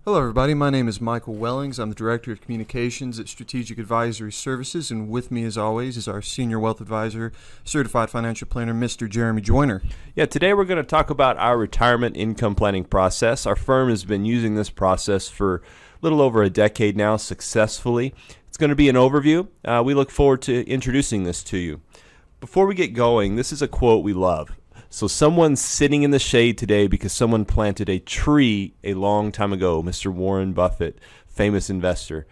Hello, everybody. My name is Michael Wellings. I'm the Director of Communications at Strategic Advisory Services, and with me, as always, is our Senior Wealth Advisor, Certified Financial Planner, Mr. Jeremy Joyner. Yeah, today we're going to talk about our retirement income planning process. Our firm has been using this process for a little over a decade now successfully. It's going to be an overview. We look forward to introducing this to you. Before we get going, this is a quote we love. So someone's sitting in the shade today because someone planted a tree a long time ago, Mr. Warren Buffett, famous investor.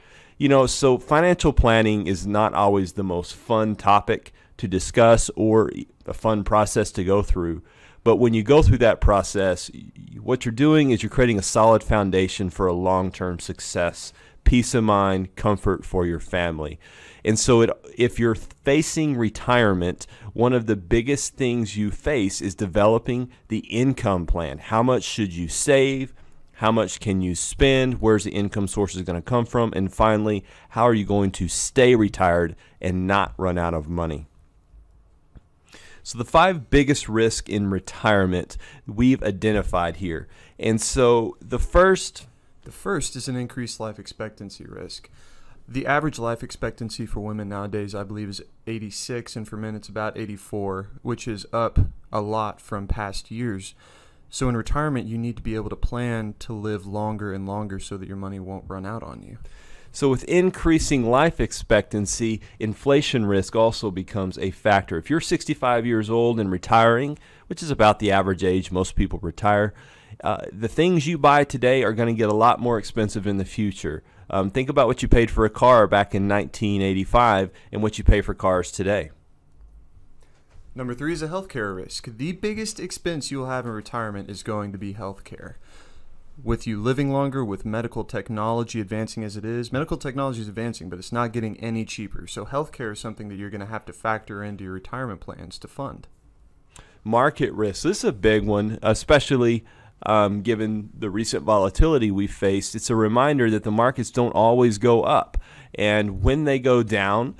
So financial planning is not always the most fun topic to discuss or a fun process to go through. But when you go through that process, what you're doing is you're creating a solid foundation for a long-term success, peace of mind, comfort for your family. And so if you're facing retirement, one of the biggest things you face is developing the income plan. How much should you save? How much can you spend? Where's the income sources going to come from? And finally, how are you going to stay retired and not run out of money? So the 5 biggest risks in retirement we've identified here. And so the first is an increased life expectancy risk. The average life expectancy for women nowadays, I believe, is 86, and for men it's about 84, which is up a lot from past years. So in retirement, you need to be able to plan to live longer and longer so that your money won't run out on you. So with increasing life expectancy, inflation risk also becomes a factor. If you're 65 years old and retiring, which is about the average age most people retire, the things you buy today are going to get a lot more expensive in the future. Think about what you paid for a car back in 1985 and what you pay for cars today. Number 3 is a healthcare risk. The biggest expense you'll have in retirement is going to be healthcare. With you living longer, with medical technology advancing as it is, medical technology is advancing, but it's not getting any cheaper. So healthcare is something that you're going to have to factor into your retirement plans to fund. Market risk. This is a big one, especially given the recent volatility we faced. It's a reminder that the markets don't always go up. And when they go down,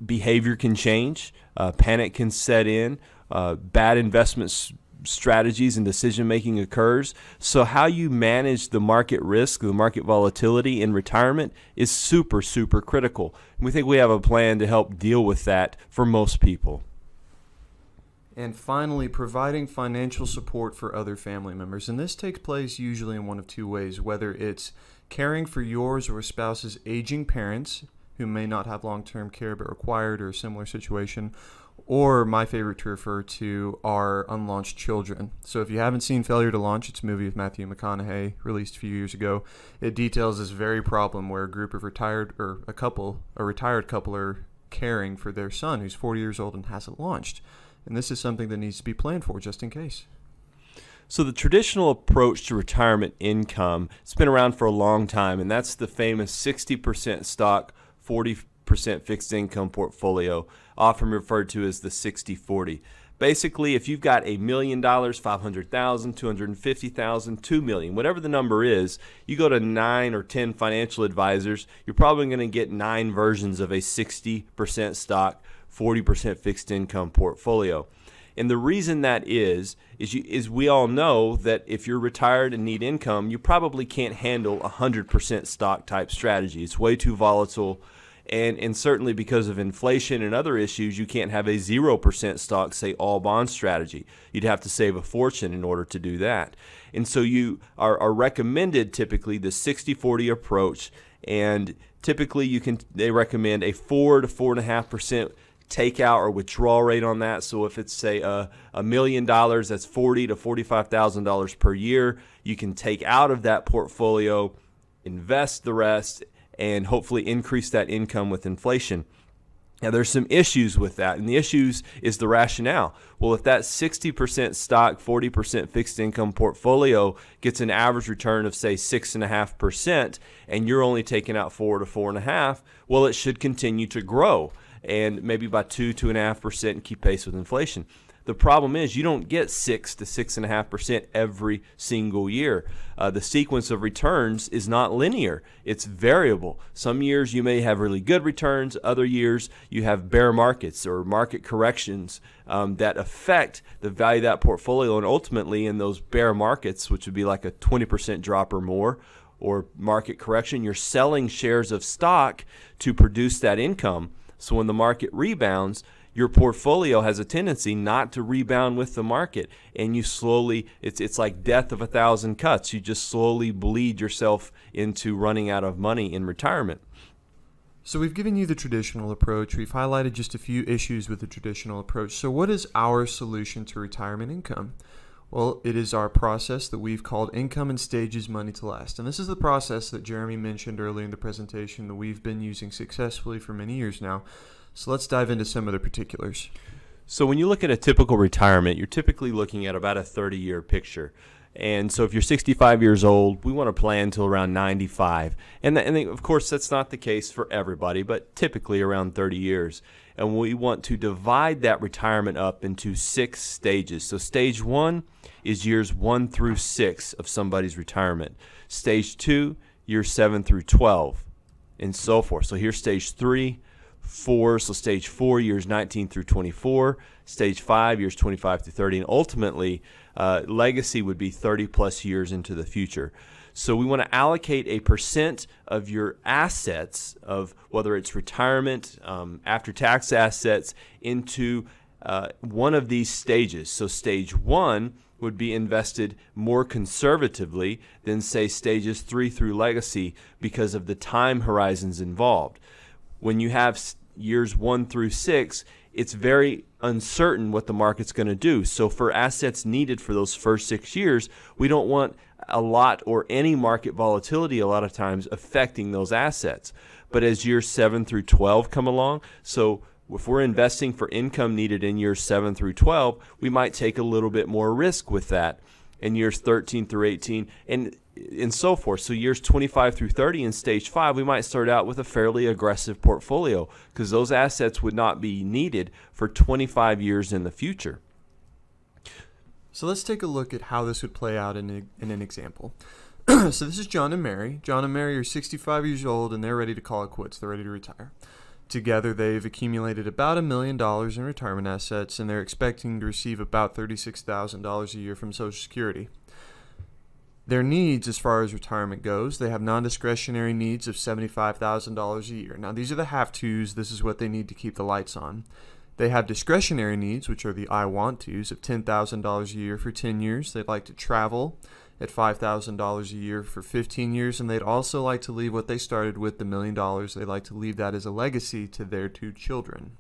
behavior can change, panic can set in, bad investment strategies and decision-making occurs. So how you manage the market risk, the market volatility in retirement is super, super critical. And we think we have a plan to help deal with that for most people. And finally, providing financial support for other family members. And this takes place usually in one of 2 ways, whether it's caring for yours or a spouse's aging parents who may not have long-term care but required or a similar situation, or my favorite to refer to are unlaunched children. So if you haven't seen Failure to Launch, it's a movie with Matthew McConaughey released a few years ago. It details this very problem where a retired couple are caring for their son who's 40 years old and hasn't launched. And this is something that needs to be planned for just in case. So the traditional approach to retirement income, it's been around for a long time, and that's the famous 60% stock, 40% fixed income portfolio, often referred to as the 60-40. Basically, if you've got $1 million, $500,000, $250,000, $2 million, whatever the number is, you go to 9 or 10 financial advisors, you're probably going to get 9 versions of a 60% stock, 40% fixed income portfolio. And the reason that is we all know that if you're retired and need income, you probably can't handle a 100% stock type strategy. It's way too volatile. And certainly because of inflation and other issues, you can't have a 0% stock, say all bond strategy. You'd have to save a fortune in order to do that. And so you are recommended typically the 60-40 approach. And typically they recommend a 4 to 4.5% takeout or withdrawal rate on that. So if it's say $1 million, that's $40,000 to $45,000 per year. You can take out of that portfolio, invest the rest, and hopefully increase that income with inflation. Now there's some issues with that, and the issues is the rationale. Well, if that 60% stock, 40% fixed income portfolio gets an average return of say 6.5%, and you're only taking out 4 to 4.5%, well, it should continue to grow, and maybe by 2.5% and keep pace with inflation. The problem is you don't get 6 to 6.5% every single year. The sequence of returns is not linear. It's variable. Some years you may have really good returns. Other years you have bear markets or market corrections that affect the value of that portfolio. And ultimately in those bear markets, which would be like a 20% drop or more, or market correction, you're selling shares of stock to produce that income. So when the market rebounds, your portfolio has a tendency not to rebound with the market, and you slowly, it's like death of 1,000 cuts. You just slowly bleed yourself into running out of money in retirement. So we've given you the traditional approach. We've highlighted just a few issues with the traditional approach. So what is our solution to retirement income? Well, it is our process that we've called Income in Stages Money to Last. And this is the process that Jeremy mentioned earlier in the presentation that we've been using successfully for many years now. So let's dive into some of the particulars. So when you look at a typical retirement, you're typically looking at about a 30-year picture. And so if you're 65 years old, we want to plan until around 95. And of course, that's not the case for everybody, but typically around 30 years. And we want to divide that retirement up into 6 stages. So stage 1 is years 1 through 6 of somebody's retirement. Stage 2, years 7 through 12, and so forth. So here's stage 3, 4, so stage 4, years 19 through 24, stage 5, years 25 through 30, and ultimately legacy would be 30 plus years into the future. So we want to allocate a percent of your assets, of whether it's retirement, after-tax assets, into one of these stages. So stage 1 would be invested more conservatively than, say, stages 3 through legacy because of the time horizons involved. When you have years 1 through 6, it's very uncertain what the market's going to do. So for assets needed for those first 6 years, we don't want a lot or any market volatility a lot of times affecting those assets. But as years 7 through 12 come along, so if we're investing for income needed in years 7 through 12, we might take a little bit more risk with that in years 13 through 18 and so forth. So years 25 through 30 in stage 5, we might start out with a fairly aggressive portfolio because those assets would not be needed for 25 years in the future. So let's take a look at how this would play out in an example. So this is John and Mary. John and Mary are 65 years old and they're ready to call it quits. They're ready to retire. Together, they've accumulated about $1 million in retirement assets, and they're expecting to receive about $36,000 a year from Social Security. Their needs, as far as retirement goes, they have non-discretionary needs of $75,000 a year. Now, these are the have-tos. This is what they need to keep the lights on. They have discretionary needs, which are the I want-tos, of $10,000 a year for 10 years. They'd like to travel at $5,000 a year for 15 years, and they'd also like to leave what they started with, the $1 million. They'd like to leave that as a legacy to their 2 children.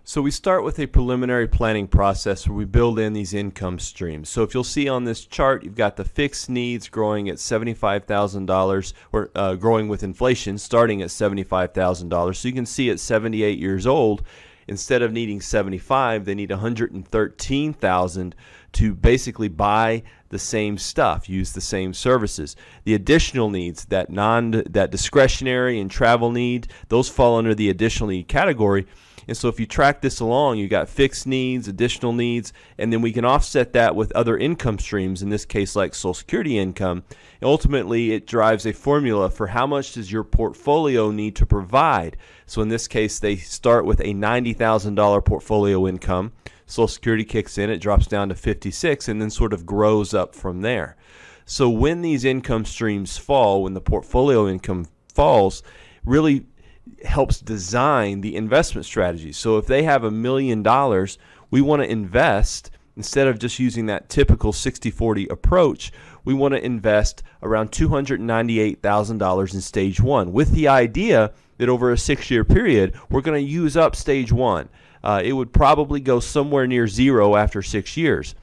So we start with a preliminary planning process where we build in these income streams. So if you'll see on this chart, you've got the fixed needs growing at $75,000, or growing with inflation, starting at $75,000. So you can see at 78 years old, instead of needing 75, they need 113,000 to basically buy the same stuff, use the same services. The additional needs, that discretionary and travel need, those fall under the additional need category. And so if you track this along, you got fixed needs, additional needs, and then we can offset that with other income streams, in this case like Social Security income. And ultimately, it drives a formula for how much does your portfolio need to provide. So in this case, they start with a $90,000 portfolio income. Social Security kicks in, it drops down to 56, and then sort of grows up from there. So when these income streams fall, when the portfolio income falls, really helps design the investment strategy. So if they have $1 million, we want to invest, instead of just using that typical 60-40 approach, we want to invest around $298,000 in stage 1, with the idea that over a 6-year period, we're going to use up stage 1. It would probably go somewhere near zero after 6 years.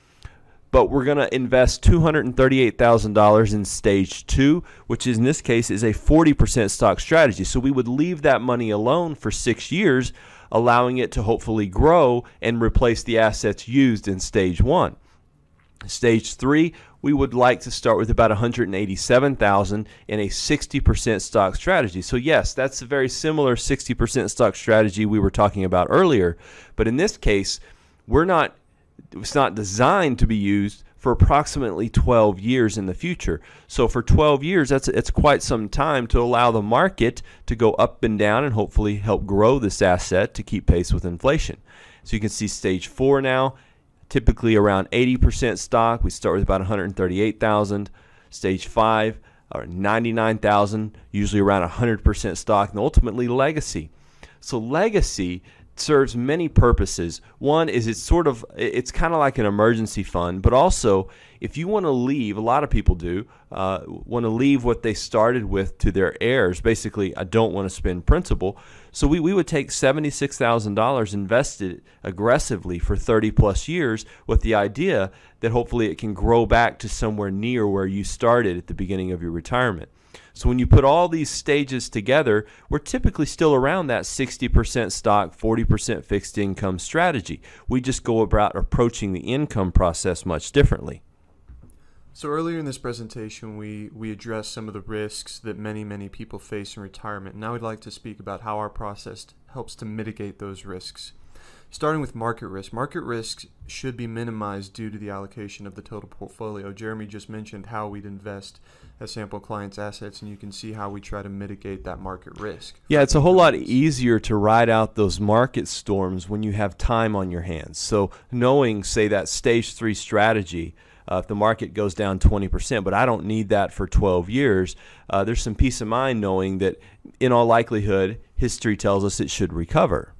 But we're going to invest $238,000 in stage 2, which in this case is a 40% stock strategy. So we would leave that money alone for 6 years, allowing it to hopefully grow and replace the assets used in stage 1. Stage 3, we would like to start with about $187,000 in a 60% stock strategy. So yes, that's a very similar 60% stock strategy we were talking about earlier, but in this case, it's not designed to be used for approximately 12 years in the future. So for 12 years, it's quite some time to allow the market to go up and down and hopefully help grow this asset to keep pace with inflation. So you can see stage 4 now, typically around 80% stock. We start with about $138,000. Stage 5, or 99,000, usually around 100% stock, and ultimately legacy. So legacy serves many purposes. One is it's kind of like an emergency fund, but also if you want to leave, a lot of people do, want to leave what they started with to their heirs. Basically, I don't want to spend principal. So we would take $76,000, invested aggressively for 30 plus years with the idea that hopefully it can grow back to somewhere near where you started at the beginning of your retirement. So when you put all these stages together, we're typically still around that 60% stock, 40% fixed income strategy. We just go about approaching the income process much differently. So earlier in this presentation, we addressed some of the risks that many people face in retirement. Now I'd like to speak about how our process helps to mitigate those risks. Starting with market risk. Market risks should be minimized due to the allocation of the total portfolio. Jeremy just mentioned how we'd invest a sample client's assets, and you can see how we try to mitigate that market risk. Yeah, it's a whole lot easier to ride out those market storms when you have time on your hands. So knowing, say, that stage 3 strategy, if the market goes down 20%, but I don't need that for 12 years, there's some peace of mind knowing that in all likelihood, history tells us it should recover.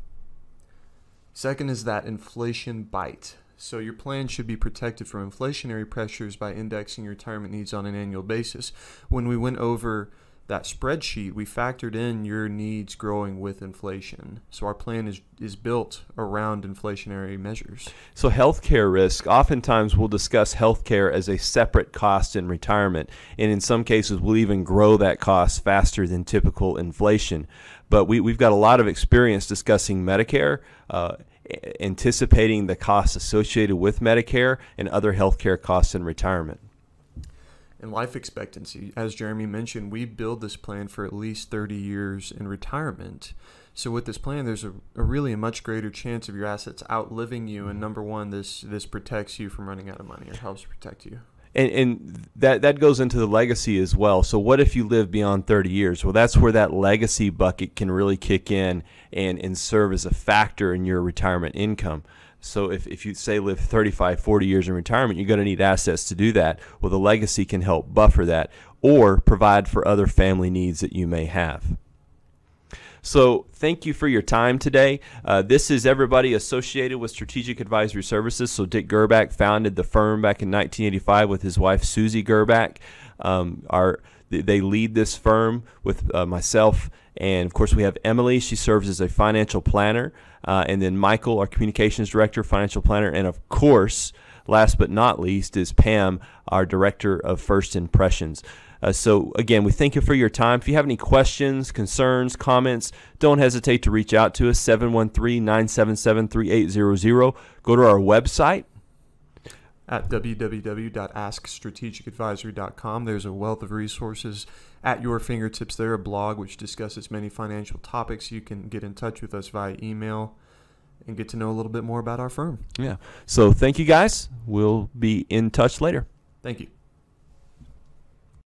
Second is that inflation bite. So your plan should be protected from inflationary pressures by indexing your retirement needs on an annual basis. When we went over that spreadsheet, we factored in your needs growing with inflation. So our plan is built around inflationary measures. So healthcare risk, oftentimes we'll discuss healthcare as a separate cost in retirement. And in some cases, we'll even grow that cost faster than typical inflation. But we've got a lot of experience discussing Medicare, anticipating the costs associated with Medicare and other healthcare costs in retirement. And life expectancy, as Jeremy mentioned, we build this plan for at least 30 years in retirement. So with this plan, there's a really much greater chance of your assets outliving you. And number one, this protects you from running out of money, or helps protect you. And that goes into the legacy as well. So what if you live beyond 30 years? Well, that's where that legacy bucket can really kick in and serve as a factor in your retirement income. So if you say live 35, 40 years in retirement, you're going to need assets to do that. Well, the legacy can help buffer that or provide for other family needs that you may have. So thank you for your time today. This is everybody associated with Strategic Advisory Services. So Dick Gerbach founded the firm back in 1985 with his wife, Susie Gerbach. They lead this firm with myself. And, of course, we have Emily. She serves as a financial planner. And then Michael, our communications director, financial planner. And, of course, last but not least is Pam, our director of First Impressions. So, again, we thank you for your time. If you have any questions, concerns, comments, don't hesitate to reach out to us, 713-977-3800. Go to our website at www.askstrategicadvisory.com. There's a wealth of resources at your fingertips there, a blog which discusses many financial topics. You can get in touch with us via email and get to know a little bit more about our firm. Yeah. So thank you, guys. We'll be in touch later. Thank you.